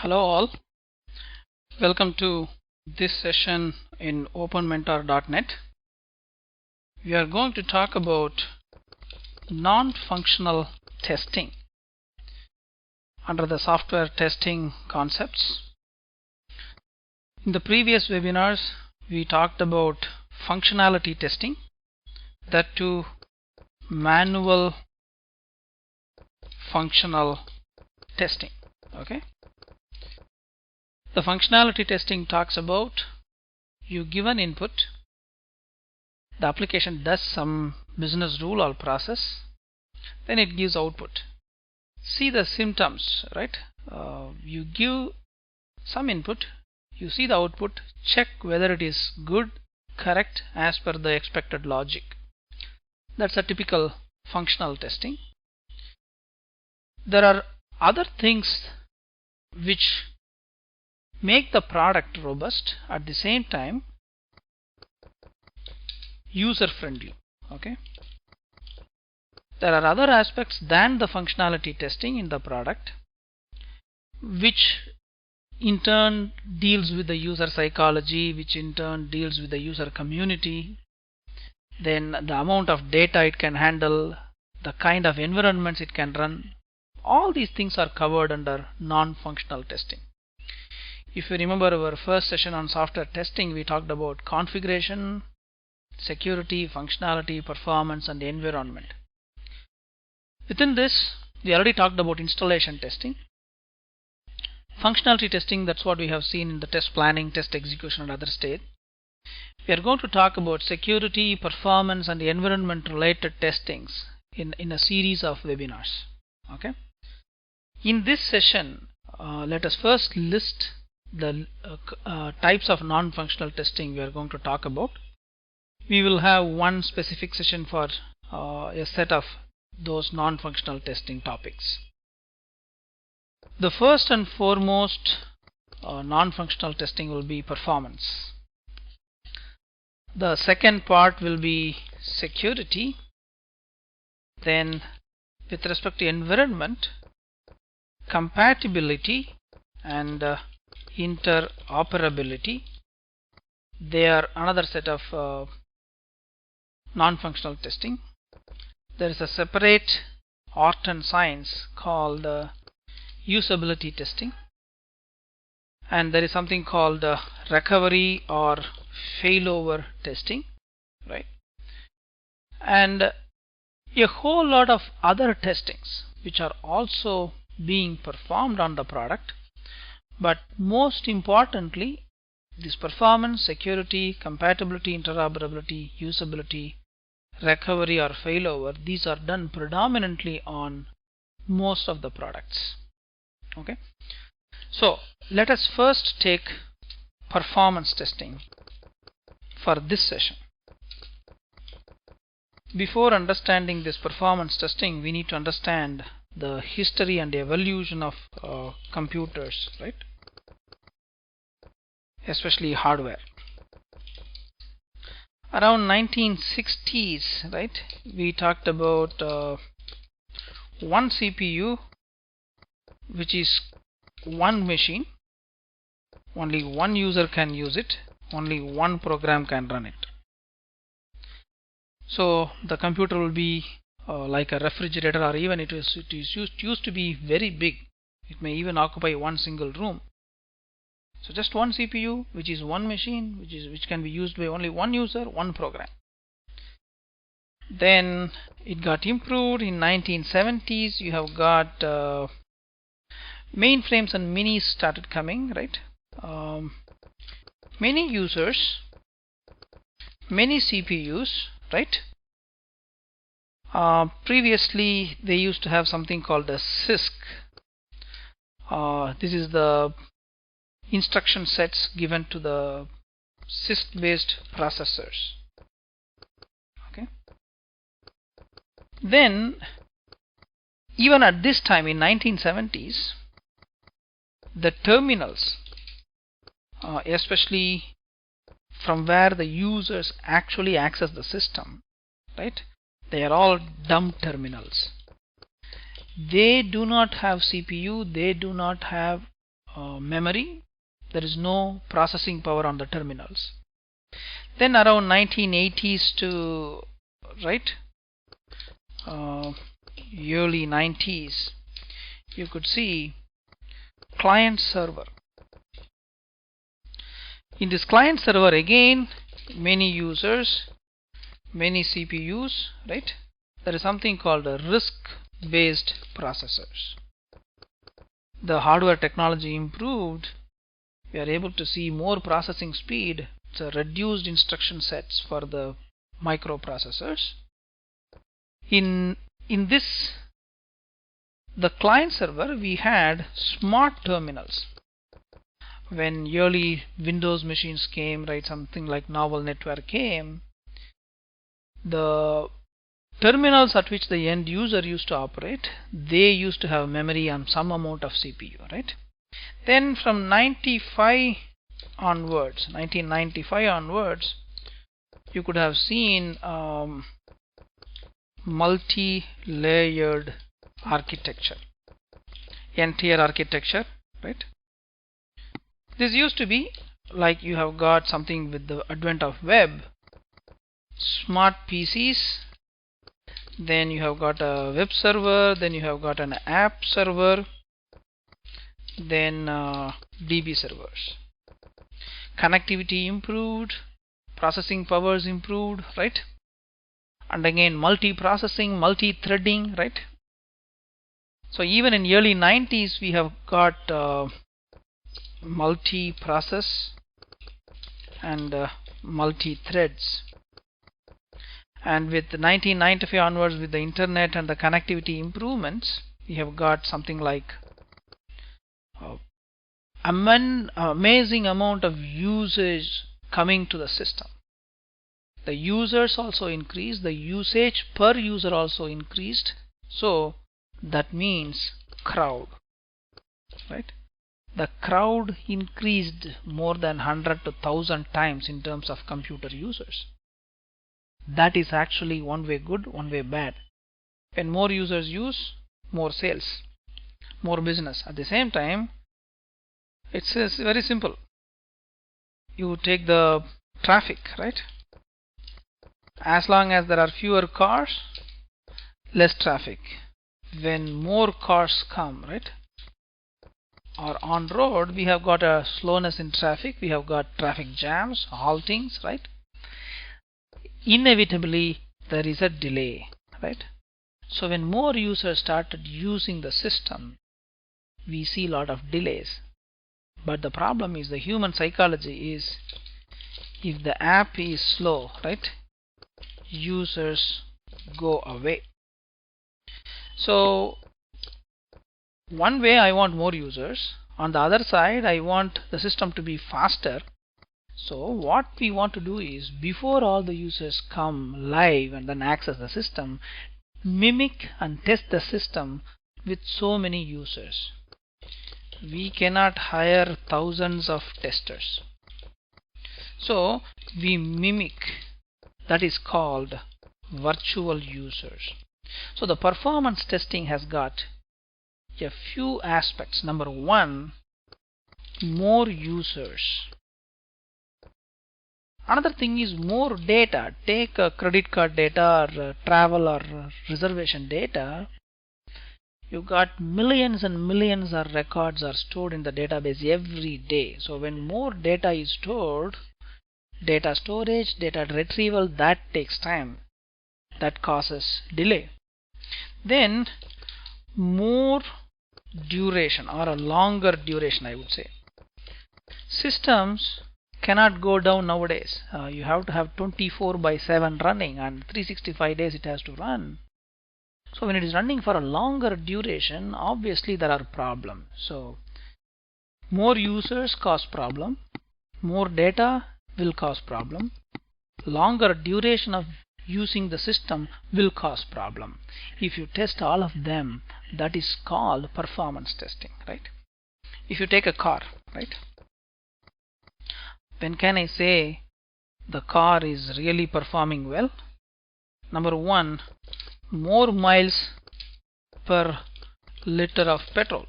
Hello all, welcome to this session in openmentor.net. We are going to talk about non-functional testing under the software testing concepts. In the previous webinars we talked about functionality testing, that too manual functional testing. Okay. The functionality testing talks about you give an input, the application does some business rule or process, then it gives output. See the symptoms, right? You give some input, you see the output, check whether it is good, correct as per the expected logic. That's a typical functional testing. There are other things which make the product robust, at the same time user friendly. Okay. There are other aspects than the functionality testing in the product, which in turn deals with the user psychology, which in turn deals with the user community, then the amount of data it can handle, the kind of environments it can run. All these things are covered under non-functional testing. If you remember our first session on software testing, we talked about configuration, security, functionality, performance, and environment. Within this, we already talked about installation testing. Functionality testing, that's what we have seen in the test planning, test execution, and other stage. We are going to talk about security, performance, and environment related testings in a series of webinars. Okay. In this session, let us first list the types of non-functional testing we are going to talk about. We will have one specific session for a set of those non-functional testing topics. The first and foremost non-functional testing will be performance. The second part will be security. Then with respect to environment, compatibility and interoperability. They are another set of non-functional testing. There is a separate art and science called usability testing, and there is something called recovery or failover testing, right? And a whole lot of other testings which are also being performed on the product. But most importantly, this performance, security, compatibility, interoperability, usability, recovery or failover, these are done predominantly on most of the products. Okay. So let us first take performance testing for this session. Before understanding this performance testing, we need to understand the history and evolution of computers, right? Especially hardware. Around 1960s, right, we talked about one CPU, which is one machine, only one user can use it, only one program can run it. So the computer will be like a refrigerator, or even it used to be very big. It may even occupy one single room. So just one CPU, which is one machine, which can be used by only one user, one program. Then it got improved in 1970s. You have got mainframes and minis started coming, right? Many users, many CPUs, right? Previously they used to have something called a CISC. This is the instruction sets given to the CISC based processors. Okay. Then even at this time in 1970s, the terminals, especially from where the users actually access the system, right? They are all dumb terminals. They do not have CPU, they do not have memory. There is no processing power on the terminals. Then around 1980s to early 90s, you could see client server. In this client server, again, many users, many CPUs, right? There is something called a RISC-based processors. The hardware technology improved. We are able to see more processing speed. It's a reduced instruction sets for the microprocessors. In this, the client server, we had smart terminals. When early Windows machines came, right, something like Novel Network came, the terminals at which the end user used to operate, they used to have memory and some amount of CPU, right? Then from 1995 onwards, you could have seen multi-layered architecture, NTR architecture, right? This used to be like you have got something with the advent of web, smart PCs, then you have got a web server, then you have got an app server, then DB servers. Connectivity improved, processing powers improved, right? And again, multi-processing, multi-threading, right? So even in early 90s, we have got multi-process and multi-threads. And with 1995 onwards, with the internet and the connectivity improvements, we have got something like amazing amount of usage coming to the system. The users also increased, the usage per user also increased. So that means crowd, right? The crowd increased more than 100 to 1000 times in terms of computer users. That is actually one way good, one way bad. When more users use, more sales, more business. At the same time, it's very simple. You take the traffic, right? As long as there are fewer cars, less traffic. When more cars come, right, or on road, we have got a slowness in traffic, we have got traffic jams, haltings, right? Inevitably, there is a delay, right? So when more users started using the system, we see a lot of delays. But the problem is, the human psychology is, if the app is slow, right, users go away. So one way, I want more users. On the other side, I want the system to be faster. So what we want to do is, before all the users come live and then access the system, mimic and test the system with so many users. We cannot hire thousands of testers. So we mimic. That is called virtual users. So the performance testing has got a few aspects. Number one, more users. Another thing is more data. Take a credit card data or travel or reservation data. You got millions and millions of records are stored in the database every day. So when more data is stored, data storage, data retrieval, that takes time. That causes delay. Then more duration, or a longer duration, I would say. Systems cannot go down nowadays. You have to have 24/7 running, and 365 days it has to run. So when it is running for a longer duration, obviously there are problems. So more users cause problem, more data will cause problem, longer duration of using the system will cause problem. If you test all of them, that is called performance testing, right? If you take a car, right? When can I say the car is really performing well? Number one, more miles per liter of petrol,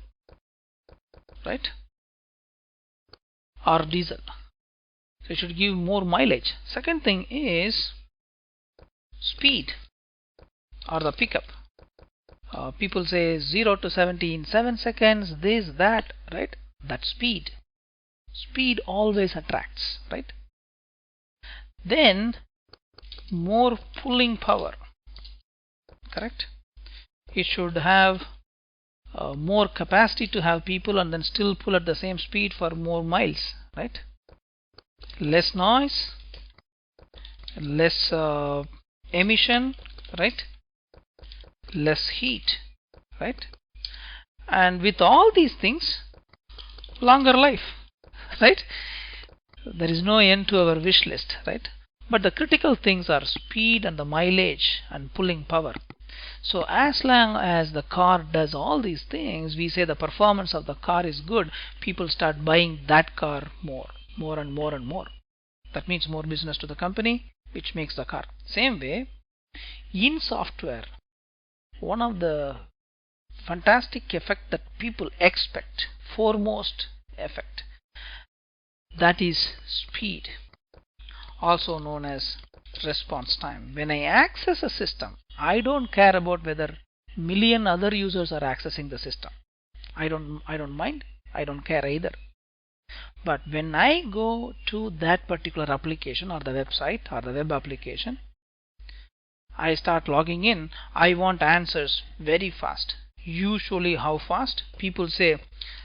right? or diesel. So it should give more mileage. Second thing is speed or the pickup. People say 0 to 70 in 7 seconds, this, that, right? That's speed. Speed always attracts, right? Then more pulling power, correct? It should have more capacity to have people and then still pull at the same speed for more miles, right? Less noise, less emission, right? Less heat, right? And with all these things, longer life, right? There is no end to our wish list, right? But the critical things are speed and the mileage and pulling power. So as long as the car does all these things, we say the performance of the car is good, people start buying that car more and more and more. That means more business to the company, which makes the car. Same way, in software, one of the fantastic effect that people expect, foremost effect, that is speed, also known as response time. When I access a system, I don't care about whether million other users are accessing the system. I don't mind. I don't care either. But when I go to that particular application or the website or the web application, I start logging in, I want answers very fast. Usually how fast? People say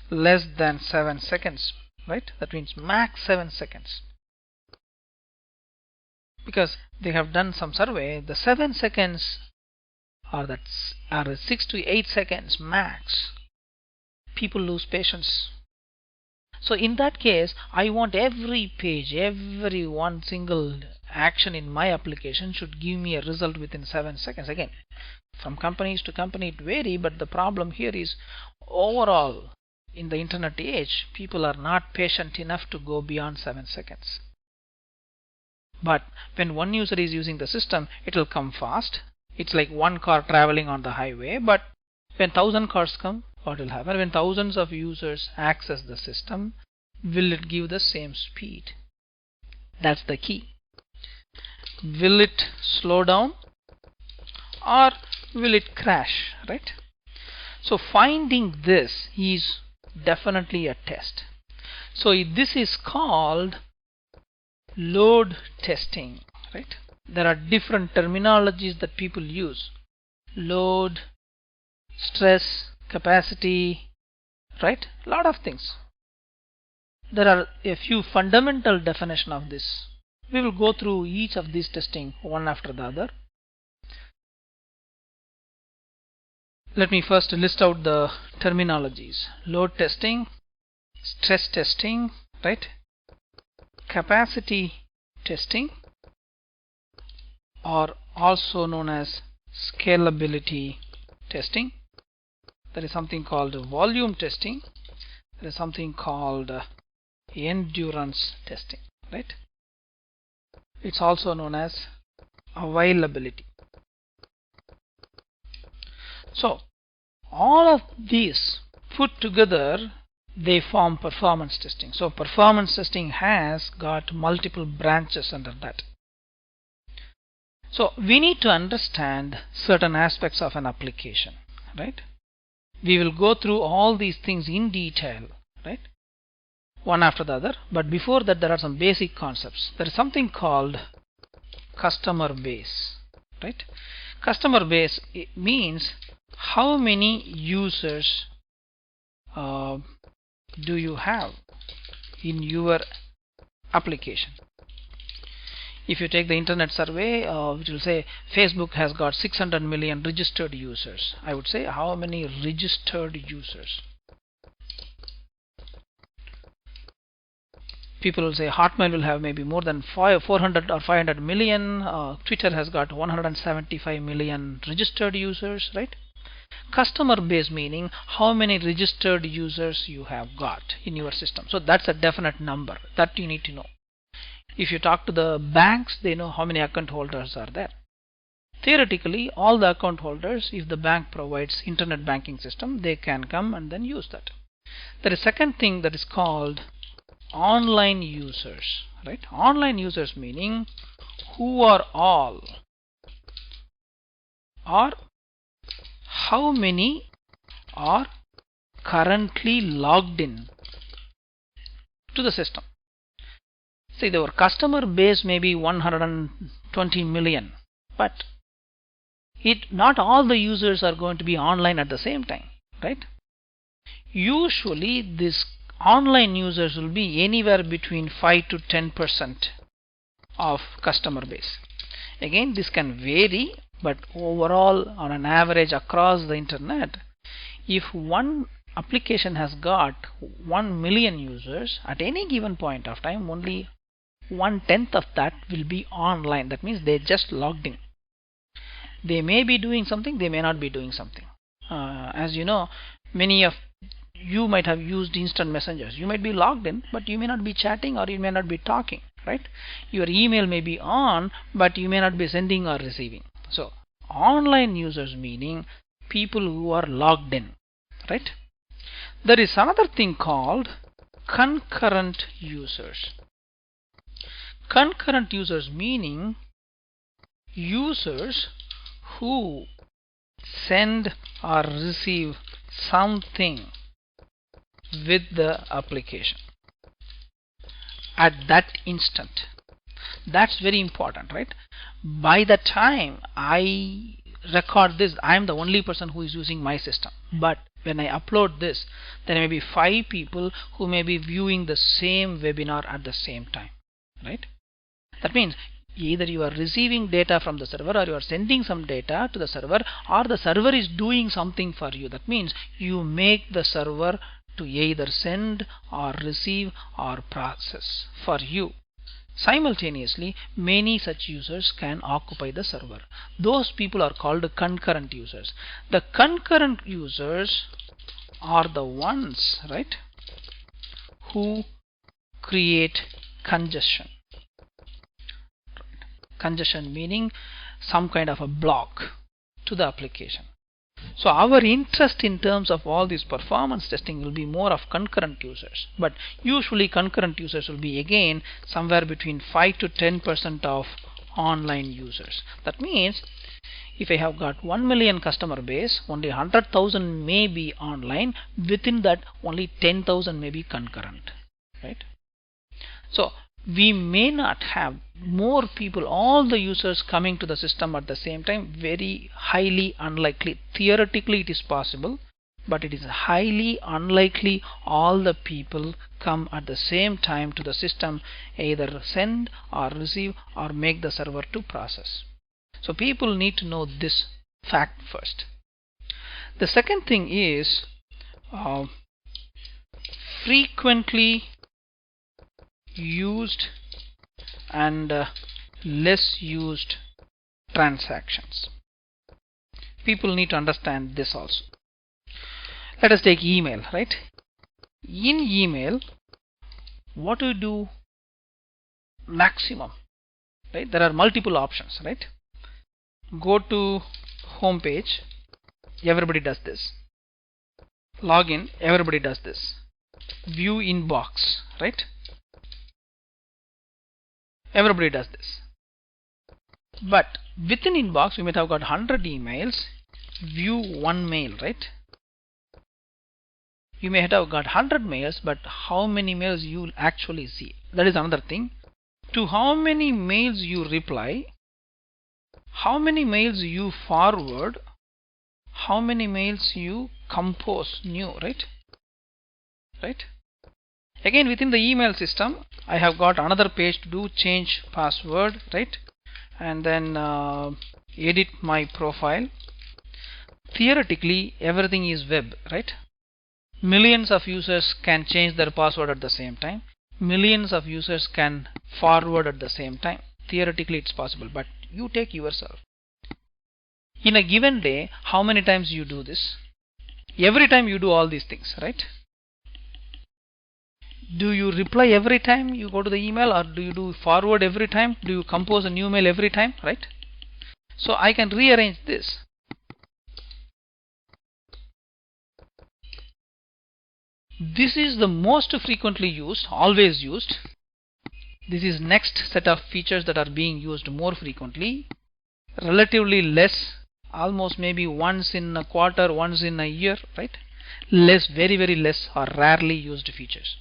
less than 7 seconds, right? That means max 7 seconds. Because they have done some survey, the 7 seconds or 6 to 8 seconds max, people lose patience. So in that case, I want every page, every one single action in my application should give me a result within 7 seconds. Again, from companies to company it varies, but the problem here is overall in the internet age, people are not patient enough to go beyond 7 seconds. But when one user is using the system, it will come fast. It's like one car traveling on the highway. But when 1,000 cars come, what will happen? When thousands of users access the system, will it give the same speed? That's the key. Will it slow down or will it crash, right? So finding this is definitely a test. So this is called load testing, right? There are different terminologies that people use. Load, stress, capacity, right? A lot of things. There are a few fundamental definitions of this. We will go through each of these testing one after the other. Let me first list out the terminologies. Load testing, stress testing, right? Capacity testing, or also known as scalability testing. There is something called volume testing. There is something called endurance testing, right? It's also known as availability. So all of these put together, they form performance testing. So performance testing has got multiple branches under that. So we need to understand certain aspects of an application, right? We will go through all these things in detail, right? One after the other. But before that, there are some basic concepts. There is something called customer base, right? Customer base means how many users do you have in your application. If you take the internet survey, which will say Facebook has got 600 million registered users, I would say how many registered users? People will say Hotmail will have maybe more than 400 or 500 million. Twitter has got 175 million registered users, right? Customer base meaning how many registered users you have got in your system. So that's a definite number that you need to know. If you talk to the banks, they know how many account holders are there. Theoretically, all the account holders, if the bank provides internet banking system, they can come and then use that. There is a second thing that is called online users, right? Online users meaning who are all, or how many are currently logged in to the system. See, our customer base may be 120 million, but not all the users are going to be online at the same time, right? Usually this online users will be anywhere between 5 to 10% of customer base. Again, this can vary, but overall on an average across the internet, if one application has got 1 million users at any given point of time, only 1/10 of that will be online. That means they just logged in. They may be doing something, they may not be doing something. As you know, many of you might have used instant messengers. You might be logged in, but you may not be chatting or you may not be talking, right? Your email may be on, but you may not be sending or receiving. So online users meaning people who are logged in, right? There is another thing called concurrent users. Concurrent users meaning users who send or receive something with the application at that instant. That's very important, right? By the time I record this, I am the only person who is using my system. But when I upload this, there may be 5 people who may be viewing the same webinar at the same time, right? That means either you are receiving data from the server, or you are sending some data to the server, or the server is doing something for you. That means you make the server to either send or receive or process for you. Simultaneously, many such users can occupy the server. Those people are called concurrent users. The concurrent users are the ones, right, who create congestion. Congestion meaning some kind of a block to the application. So our interest in terms of all this performance testing will be more of concurrent users, but usually concurrent users will be again somewhere between 5 to 10% of online users. That means if I have got 1 million customer base, only 100,000 may be online. Within that, only 10,000 may be concurrent, right? So we may not have more people, all the users coming to the system at the same time. Very highly unlikely. Theoretically it is possible, but it is highly unlikely all the people come at the same time to the system, either send or receive or make the server to process. So people need to know this fact first. The second thing is frequently used and less used transactions. People need to understand this also. Let us take email, right? In email, what do you do maximum, right? There are multiple options, right? Go to home page, everybody does this. Login, everybody does this. View inbox, right? Everybody does this. But within inbox, we might have got 100 emails. View one mail, right? You may have got 100 mails, but how many mails you actually see? That is another thing. To how many mails you reply, how many mails you forward, how many mails you compose new, right? Right? Again, within the email system, I have got another page to do change password, right? And then edit my profile. Theoretically, everything is web, right? Millions of users can change their password at the same time. Millions of users can forward at the same time. Theoretically, it's possible, but you take yourself. In a given day, how many times you do this? Every time you do all these things, right? Do you reply every time you go to the email, or do you do forward every time? Do you compose a new mail every time, right? So I can rearrange this. This is the most frequently used, always used. This is next set of features that are being used more frequently. Relatively less, almost maybe once in a quarter, once in a year, right? Less, very very less or rarely used features.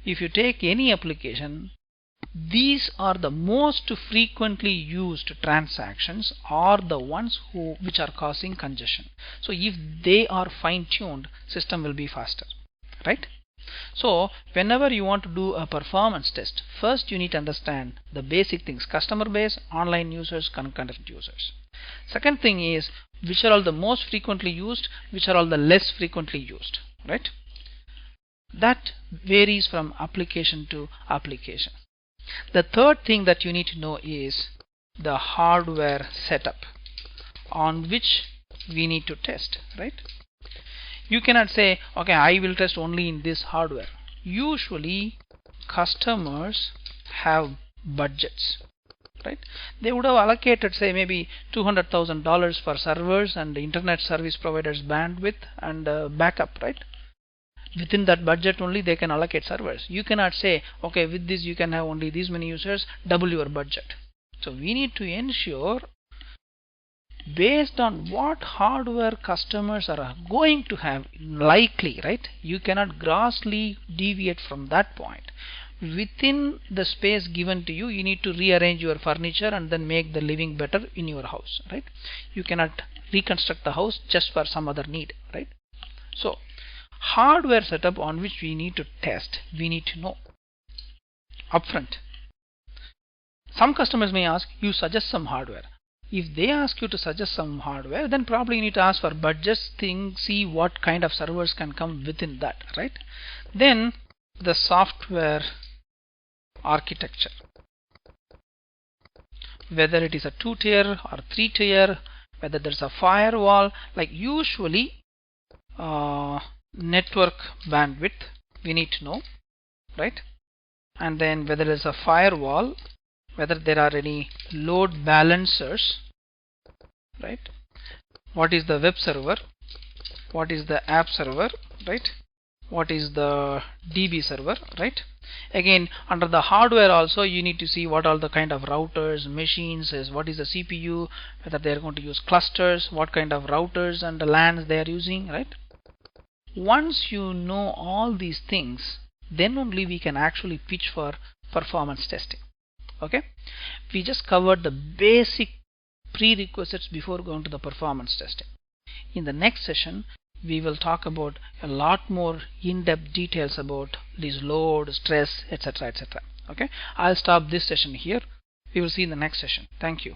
If you take any application, these are the most frequently used transactions are the ones which are causing congestion. So if they are fine-tuned, system will be faster, right? So whenever you want to do a performance test, first you need to understand the basic things: customer base, online users, concurrent users. Second thing is which are all the most frequently used, which are all the less frequently used, right? That varies from application to application. The third thing that you need to know is the hardware setup on which we need to test, right? You cannot say, okay, I will test only in this hardware. Usually customers have budgets, right? They would have allocated, say, maybe $200,000 for servers and internet service providers bandwidth and backup, right? Within that budget only they can allocate servers. You cannot say, okay, with this you can have only these many users, double your budget. So we need to ensure based on what hardware customers are going to have likely, right? You cannot grossly deviate from that point. Within the space given to you, you need to rearrange your furniture and then make the living better in your house, right? You cannot reconstruct the house just for some other need, right? So hardware setup on which we need to test, we need to know upfront. Some customers may ask you suggest some hardware. If they ask you to suggest some hardware, then probably you need to ask for budgets, see what kind of servers can come within that, right? Then the software architecture, whether it is a 2-tier or 3-tier, whether there's a firewall, like usually network bandwidth we need to know, right? And then whether there's a firewall, whether there are any load balancers, right? What is the web server, what is the app server, right? What is the DB server, right? Again, under the hardware also you need to see what are the kind of routers, machines, what is the CPU, whether they are going to use clusters, what kind of routers and the LANs they are using, right? Once you know all these things, then only we can actually pitch for performance testing. Okay, we just covered the basic prerequisites before going to the performance testing. In the next session we will talk about a lot more in-depth details about this load, stress, etc., etc. Okay, I'll stop this session here. We will see in the next session. Thank you.